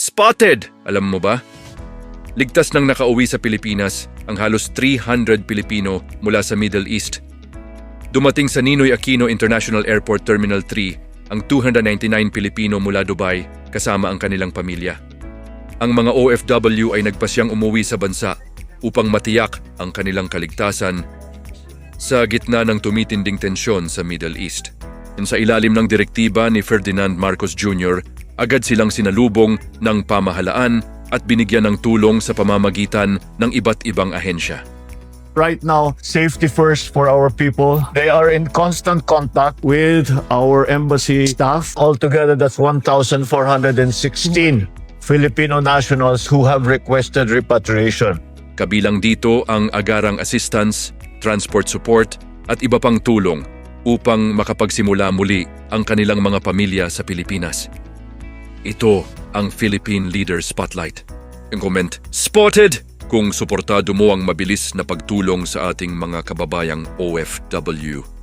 Spotted! Alam mo ba? Ligtas nang nakauwi sa Pilipinas ang halos 300 Pilipino mula sa Middle East. Dumating sa Ninoy Aquino International Airport Terminal 3 ang 299 Pilipino mula Dubai kasama ang kanilang pamilya. Ang mga OFW ay nagpasyang umuwi sa bansa upang matiyak ang kanilang kaligtasan sa gitna ng tumitinding tensyon sa Middle East. Sa ilalim ng direktiba ni Ferdinand Marcos Jr., agad silang sinalubong ng pamahalaan at binigyan ng tulong sa pamamagitan ng iba't ibang ahensya. Right now, safety first for our people. They are in constant contact with our embassy staff. Altogether, that's 1,416 Filipino nationals who have requested repatriation. Kabilang dito ang agarang assistance, transport support at iba pang tulong upang makapagsimula muli ang kanilang mga pamilya sa Pilipinas. Ito ang Philippine Leader Spotlight. Yung comment, Spotted! Kung suportado mo ang mabilis na pagtulong sa ating mga kababayang OFW.